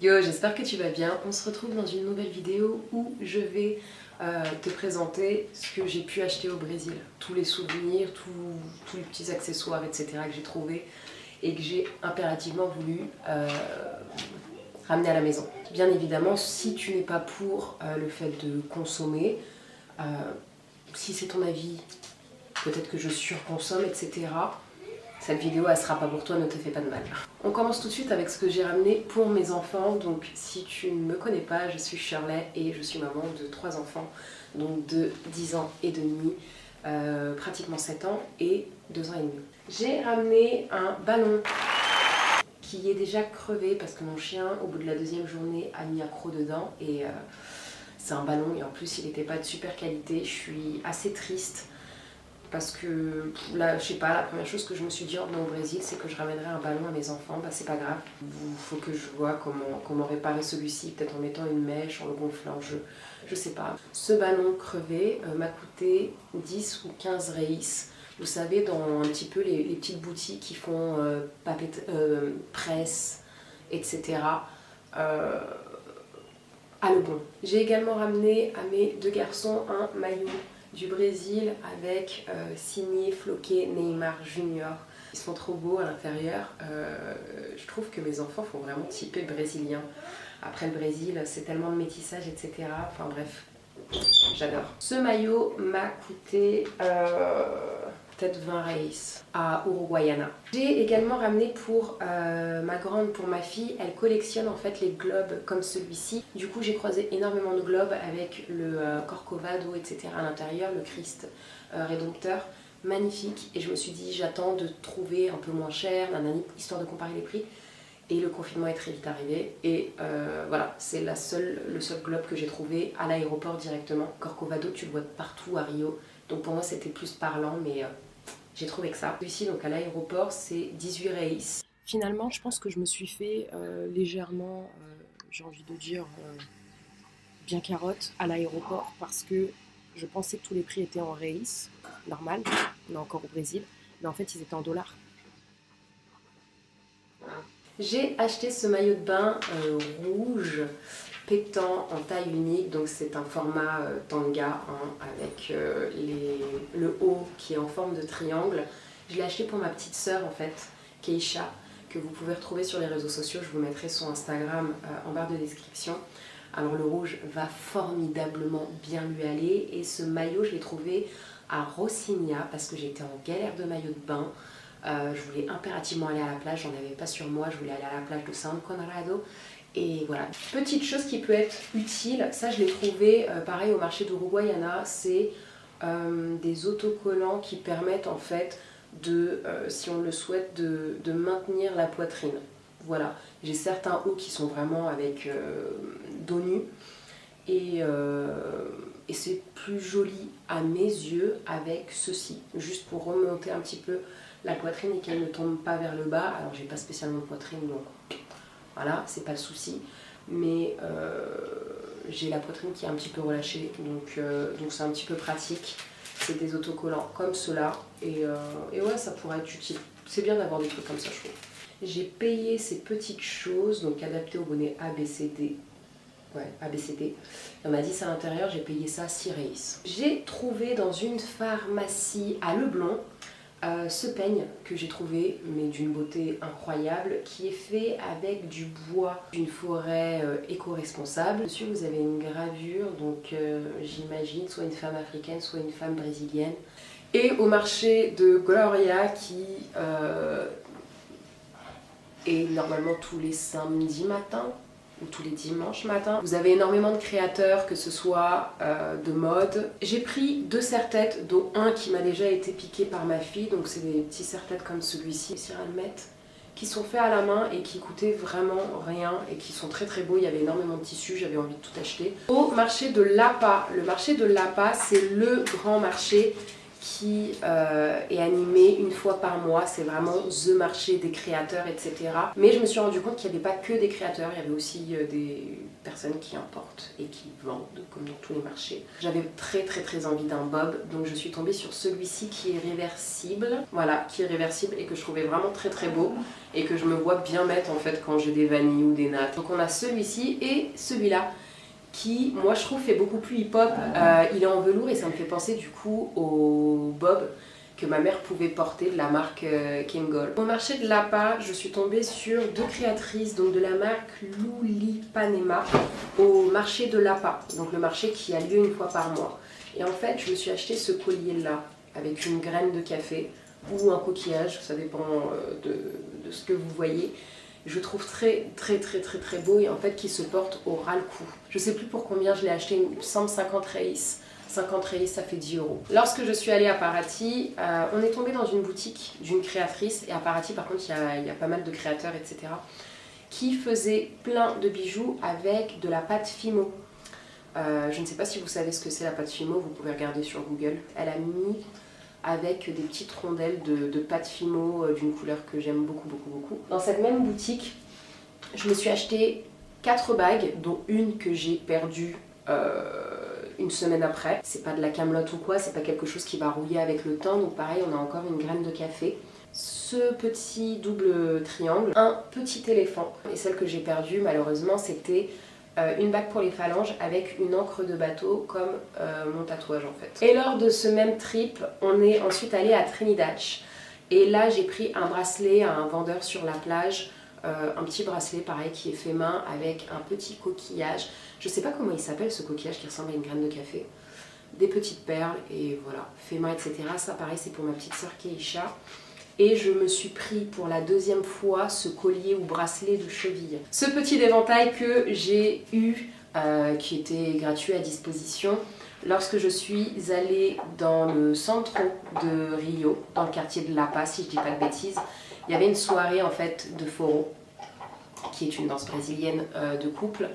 Yo, j'espère que tu vas bien. On se retrouve dans une nouvelle vidéo où je vais te présenter ce que j'ai pu acheter au Brésil. Tous les souvenirs, tous les petits accessoires, etc. que j'ai trouvés et que j'ai impérativement voulu ramener à la maison. Bien évidemment, si tu n'es pas pour le fait de consommer, si c'est ton avis, peut-être que je surconsomme, etc. Cette vidéo, elle sera pas pour toi, ne te fais pas de mal. On commence tout de suite avec ce que j'ai ramené pour mes enfants. Donc si tu ne me connais pas, je suis Shirley et je suis maman de 3 enfants, donc de 10 ans et demi, pratiquement 7 ans et 2 ans et demi. J'ai ramené un ballon qui est déjà crevé parce que mon chien, au bout de la deuxième journée, a mis un croc dedans et c'est un ballon et en plus il n'était pas de super qualité. Je suis assez triste. Parce que là, je sais pas, la première chose que je me suis dit en venant au Brésil, c'est que je ramènerais un ballon à mes enfants. Bah c'est pas grave. Il faut que je vois comment réparer celui-ci, peut-être en mettant une mèche, en le gonflant, je sais pas. Ce ballon crevé m'a coûté 10 ou 15 reis. Vous savez, dans un petit peu les petites boutiques qui font presse, etc. À Le Bon. J'ai également ramené à mes 2 garçons un maillot du Brésil avec signé floqué Neymar Junior. Ils sont trop beaux à l'intérieur. Je trouve que mes enfants font vraiment typer brésilien. Après le Brésil, c'est tellement de métissage, etc. Enfin bref, j'adore. Ce maillot m'a coûté peut-être 20 reis à Uruguayana. J'ai également ramené pour ma grande, pour ma fille, elle collectionne en fait les globes comme celui-ci. Du coup j'ai croisé énormément de globes avec le Corcovado, etc. à l'intérieur, le Christ rédempteur, magnifique. Et je me suis dit j'attends de trouver un peu moins cher, histoire de comparer les prix. Et le confinement est très vite arrivé et voilà, c'est le seul globe que j'ai trouvé à l'aéroport directement. Corcovado, tu le vois partout à Rio, donc pour moi c'était plus parlant, mais j'ai trouvé que ça. Ici, donc à l'aéroport, c'est 18 reis. Finalement, je pense que je me suis fait légèrement, j'ai envie de dire, bien carotte à l'aéroport parce que je pensais que tous les prix étaient en reis, normal, on est encore au Brésil, mais en fait ils étaient en dollars. J'ai acheté ce maillot de bain rouge pétant en taille unique, donc c'est un format tanga hein, avec le haut qui est en forme de triangle. Je l'ai acheté pour ma petite sœur en fait, Keisha, que vous pouvez retrouver sur les réseaux sociaux. Je vous mettrai son Instagram en barre de description. Alors le rouge va formidablement bien lui aller et ce maillot je l'ai trouvé à Rocinha parce que j'étais en galère de maillot de bain. Je voulais impérativement aller à la plage, j'en avais pas sur moi, je voulais aller à la plage de San Conrado. Et voilà, petite chose qui peut être utile, ça je l'ai trouvé pareil au marché d'Uruguayana, c'est des autocollants qui permettent en fait de, si on le souhaite, de maintenir la poitrine. Voilà, j'ai certains hauts qui sont vraiment avec dos nu et c'est plus joli à mes yeux avec ceci, juste pour remonter un petit peu la poitrine et qu'elle ne tombe pas vers le bas. Alors j'ai pas spécialement de poitrine donc voilà, c'est pas le souci, mais j'ai la poitrine qui est un petit peu relâchée donc c'est un petit peu pratique. C'est des autocollants comme cela et ouais, ça pourrait être utile. C'est bien d'avoir des trucs comme ça, je trouve. J'ai payé ces petites choses, donc adaptées au bonnet ABCD. Ouais, ABCD. Il y en a 10 à l'intérieur, j'ai payé ça 6 reis. J'ai trouvé dans une pharmacie à Leblon ce peigne que j'ai trouvé, mais d'une beauté incroyable, qui est fait avec du bois d'une forêt éco-responsable. Dessus vous avez une gravure, donc j'imagine soit une femme africaine, soit une femme brésilienne. Et au marché de Gloria qui est normalement tous les samedis matins, ou tous les dimanches matin. Vous avez énormément de créateurs, que ce soit de mode. J'ai pris 2 serre-têtes, dont un qui m'a déjà été piqué par ma fille, donc c'est des petits serre-têtes comme celui-ci, Cyralmette, qui sont faits à la main et qui coûtaient vraiment rien et qui sont très très beaux. Il y avait énormément de tissus, j'avais envie de tout acheter. Au marché de Lapa, le marché de Lapa, c'est le grand marché qui est animé une fois par mois. C'est vraiment the marché des créateurs, etc. Mais je me suis rendu compte qu'il n'y avait pas que des créateurs, il y avait aussi des personnes qui importent et qui vendent, comme dans tous les marchés. J'avais très envie d'un bob, donc je suis tombée sur celui-ci qui est réversible. Voilà, qui est réversible et que je trouvais vraiment très beau et que je me vois bien mettre en fait quand j'ai des vanilles ou des nattes. Donc on a celui-ci et celui-là, qui, moi je trouve, fait beaucoup plus hip-hop. Il est en velours et ça me fait penser du coup au bob que ma mère pouvait porter de la marque Kangol. Au marché de Lapa, je suis tombée sur deux créatrices donc de la marque Lulipanema au marché de Lapa, donc le marché qui a lieu une fois par mois. Et en fait, je me suis acheté ce collier-là avec une graine de café ou un coquillage, ça dépend de ce que vous voyez. Je trouve très beau et en fait qui se porte au ras le cou. Je sais plus pour combien je l'ai acheté, il me semble 50 reis. 50 reis, ça fait 10 €. Lorsque je suis allée à Paraty, on est tombé dans une boutique d'une créatrice, et à Paraty par contre il y a pas mal de créateurs, etc. qui faisaient plein de bijoux avec de la pâte Fimo. Je ne sais pas si vous savez ce que c'est la pâte Fimo, vous pouvez regarder sur Google. Elle a mis avec des petites rondelles de pâte Fimo d'une couleur que j'aime beaucoup. Dans cette même boutique, je me suis acheté 4 bagues, dont une que j'ai perdue une semaine après. C'est pas de la camelote ou quoi, c'est pas quelque chose qui va rouiller avec le temps, donc pareil, on a encore une graine de café. Ce petit double triangle, un petit éléphant. Et celle que j'ai perdue, malheureusement, c'était une bague pour les phalanges avec une encre de bateau comme mon tatouage en fait. Et lors de ce même trip, on est ensuite allé à Trinidad. Et là, j'ai pris un bracelet à un vendeur sur la plage. Un petit bracelet pareil qui est fait main avec un petit coquillage. Je sais pas comment il s'appelle ce coquillage qui ressemble à une graine de café. Des petites perles et voilà, fait main, etc. Ça pareil, c'est pour ma petite sœur Keisha. Et je me suis pris pour la deuxième fois ce collier ou bracelet de cheville. Ce petit éventail que j'ai eu, qui était gratuit à disposition, lorsque je suis allée dans le centre de Rio, dans le quartier de Lapa, si je dis pas de bêtises, il y avait une soirée en fait de forró, qui est une danse brésilienne de couple,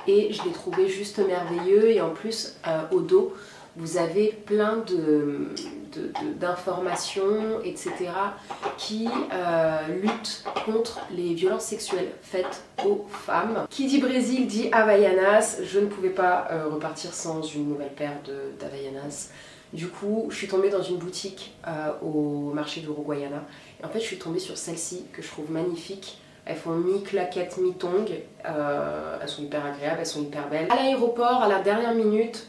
et je l'ai trouvé juste merveilleux. Et en plus, au dos, vous avez plein d'informations, etc. qui luttent contre les violences sexuelles faites aux femmes. Qui dit Brésil dit Havaianas. Je ne pouvais pas repartir sans une nouvelle paire d'Havaianas. Du coup, je suis tombée dans une boutique au marché d'Uruguayana. Et en fait, je suis tombée sur celle-ci que je trouve magnifique. Elles font mi-claquette, mi-tong. Elles sont hyper agréables, elles sont hyper belles. À l'aéroport, à la dernière minute,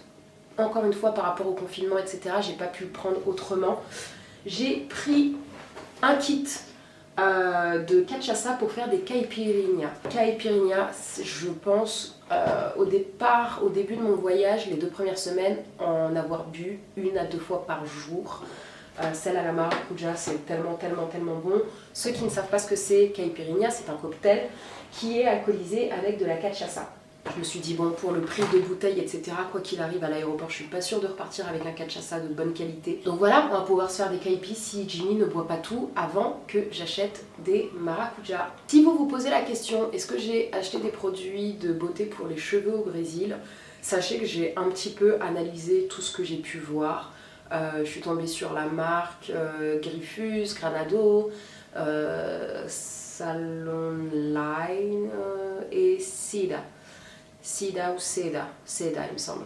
encore une fois par rapport au confinement, etc., j'ai pas pu le prendre autrement. J'ai pris un kit de cachaça pour faire des caipirinhas. Caipirinha, je pense, au début de mon voyage, les 2 premières semaines, en avoir bu 1 à 2 fois par jour. Celle à la maracuja, c'est tellement bon. Ceux qui ne savent pas ce que c'est, caipirinha, c'est un cocktail qui est alcoolisé avec de la cachaça. Je me suis dit, bon, pour le prix de bouteilles, etc., quoi qu'il arrive à l'aéroport, je suis pas sûre de repartir avec un cachaça de bonne qualité. Donc voilà, on va pouvoir se faire des caipis si Jimmy ne boit pas tout avant que j'achète des maracuja. Si vous vous posez la question, est-ce que j'ai acheté des produits de beauté pour les cheveux au Brésil? Sachez que j'ai un petit peu analysé tout ce que j'ai pu voir. Je suis tombée sur la marque Griffus, Granado, Salon Line et Seda. Seda ou Seda, Seda il me semble.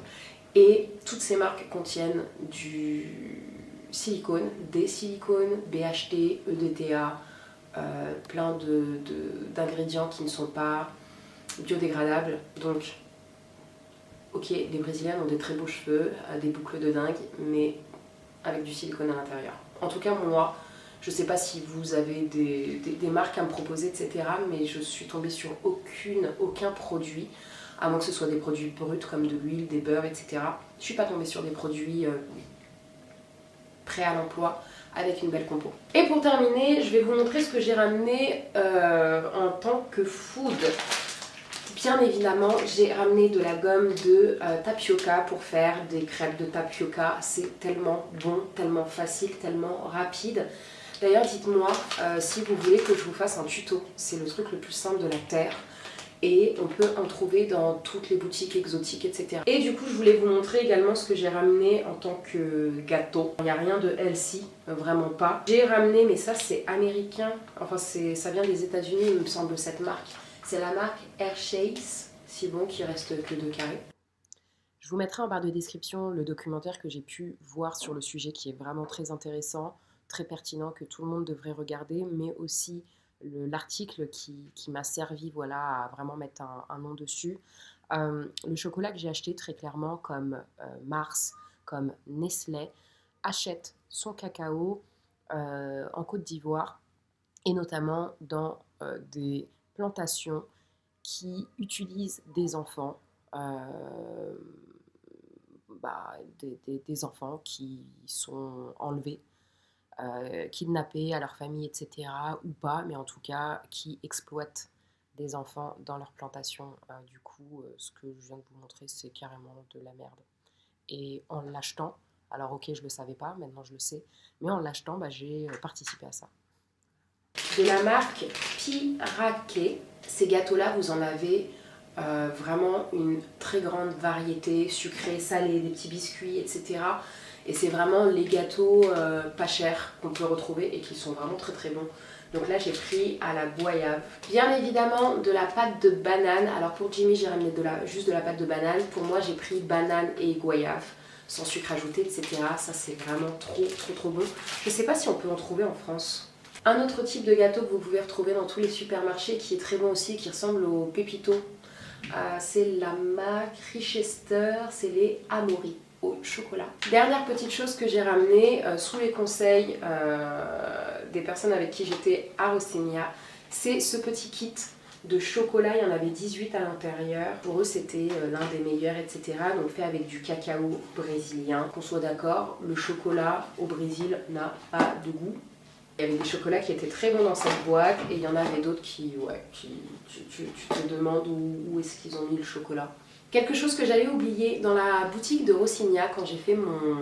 Et toutes ces marques contiennent du silicone, des silicones, BHT, EDTA, plein d'ingrédients qui ne sont pas biodégradables. Donc, ok, les Brésiliennes ont des très beaux cheveux, des boucles de dingue, mais avec du silicone à l'intérieur. En tout cas, moi, je sais pas si vous avez des marques à me proposer, etc., mais je suis tombée sur aucun produit, à moins que ce soit des produits bruts comme de l'huile, des beurres, etc. Je suis pas tombée sur des produits prêts à l'emploi avec une belle compo. Et pour terminer, je vais vous montrer ce que j'ai ramené en tant que food. Bien évidemment, j'ai ramené de la gomme de tapioca pour faire des crêpes de tapioca. C'est tellement bon, tellement facile, tellement rapide. D'ailleurs, dites-moi si vous voulez que je vous fasse un tuto. C'est le truc le plus simple de la terre. et on peut en trouver dans toutes les boutiques exotiques, etc. Et du coup, je voulais vous montrer également ce que j'ai ramené en tant que gâteau. Il n'y a rien de healthy, vraiment pas. J'ai ramené, mais ça c'est américain, enfin ça vient des États-Unis, il me semble, cette marque. C'est la marque Hershey's, si bon, qui reste que 2 carrés. Je vous mettrai en barre de description le documentaire que j'ai pu voir sur le sujet qui est vraiment très intéressant, très pertinent, que tout le monde devrait regarder, mais aussi l'article qui m'a servi, voilà, à vraiment mettre un nom dessus. Le chocolat que j'ai acheté très clairement, comme Mars, comme Nestlé, achète son cacao en Côte d'Ivoire et notamment dans des plantations qui utilisent des enfants, des enfants qui sont enlevés, kidnappés à leur famille, etc. ou pas, mais en tout cas qui exploitent des enfants dans leur plantation. Du coup, ce que je viens de vous montrer, c'est carrément de la merde. Et en l'achetant, alors ok, je le savais pas, maintenant je le sais, mais en l'achetant, j'ai participé à ça. De la marque Piraqué, ces gâteaux-là, vous en avez vraiment une très grande variété, sucré, salé, des petits biscuits, etc. Et c'est vraiment les gâteaux pas chers qu'on peut retrouver et qui sont vraiment très très bons. Donc là j'ai pris à la goyave. Bien évidemment de la pâte de banane. Alors pour Jimmy j'ai ramené juste de la pâte de banane. Pour moi j'ai pris banane et goyave, sans sucre ajouté, etc. Ça c'est vraiment trop bon. Je sais pas si on peut en trouver en France. Un autre type de gâteau que vous pouvez retrouver dans tous les supermarchés qui est très bon aussi, qui ressemble au Pépito. C'est la marque Richester, c'est les Amaury au chocolat. Dernière petite chose que j'ai ramenée sous les conseils des personnes avec qui j'étais à Rocinha, c'est ce petit kit de chocolat. Il y en avait 18 à l'intérieur. Pour eux c'était l'un des meilleurs, etc. Donc fait avec du cacao brésilien. Qu'on soit d'accord, le chocolat au Brésil n'a pas de goût. Il y avait des chocolats qui étaient très bons dans cette boîte et il y en avait d'autres qui tu te demandes où est-ce qu'ils ont mis le chocolat. Quelque chose que j'avais oublié dans la boutique de Rocinha quand j'ai fait mon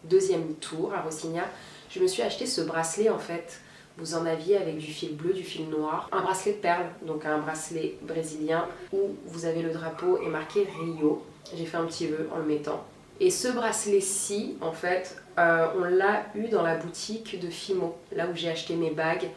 deuxième tour à Rocinha, je me suis acheté ce bracelet en fait. Vous en aviez avec du fil bleu, du fil noir, un bracelet de perles, donc un bracelet brésilien où vous avez le drapeau et marqué Rio. J'ai fait un petit vœu en le mettant. Et ce bracelet-ci, en fait, on l'a eu dans la boutique de Fimo, là où j'ai acheté mes bagues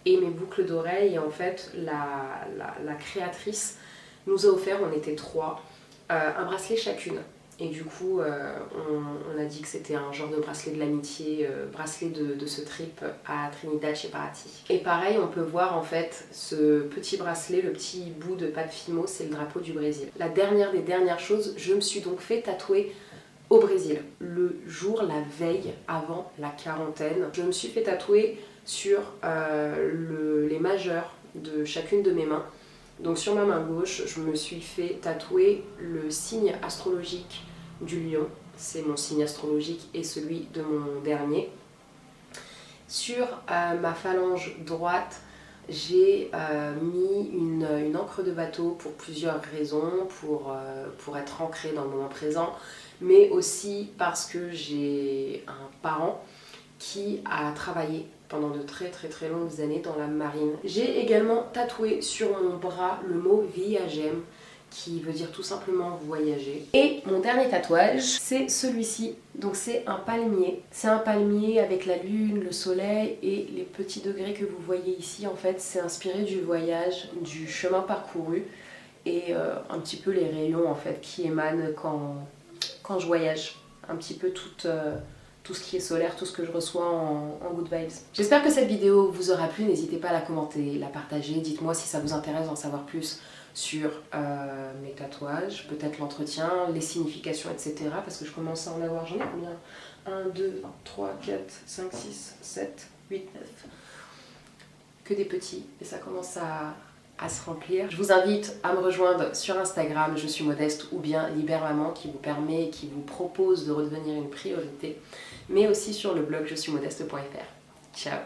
et mes boucles d'oreilles. Et en fait, la créatrice nous a offert, on était 3, un bracelet chacune. Et du coup, on a dit que c'était un genre de bracelet de l'amitié, bracelet de ce trip à Trinidad chez Paraty. Et pareil, on peut voir en fait ce petit bracelet, le petit bout de pâte Fimo, c'est le drapeau du Brésil. La dernière des dernières choses, je me suis donc fait tatouer au Brésil. Le jour, la veille, avant la quarantaine, je me suis fait tatouer sur les majeurs de chacune de mes mains. Donc sur ma main gauche, je me suis fait tatouer le signe astrologique du lion. C'est mon signe astrologique et celui de mon dernier. Sur ma phalange droite, j'ai mis une encre de bateau pour plusieurs raisons, pour être ancrée dans le moment présent, mais aussi parce que j'ai un parent qui a travaillé pendant de très longues années dans la marine. J'ai également tatoué sur mon bras le mot Viagem, qui veut dire tout simplement voyager. Et mon dernier tatouage, c'est celui-ci. Donc c'est un palmier. C'est un palmier avec la lune, le soleil et les petits degrés que vous voyez ici. En fait, c'est inspiré du voyage, du chemin parcouru et un petit peu les rayons en fait qui émanent quand je voyage. Un petit peu tout ce qui est solaire, tout ce que je reçois en good vibes. J'espère que cette vidéo vous aura plu. N'hésitez pas à la commenter, la partager. Dites-moi si ça vous intéresse d'en savoir plus sur mes tatouages, peut-être l'entretien, les significations, etc. Parce que je commence à en avoir, j'en ai combien 1, 2, 3, 4, 5, 6, 7, 8, 9. Que des petits, et ça commence à se remplir. Je vous invite à me rejoindre sur Instagram, je suis modeste, ou bien Libère Maman, qui vous permet et qui vous propose de redevenir une priorité, mais aussi sur le blog je suis modeste.fr. Ciao.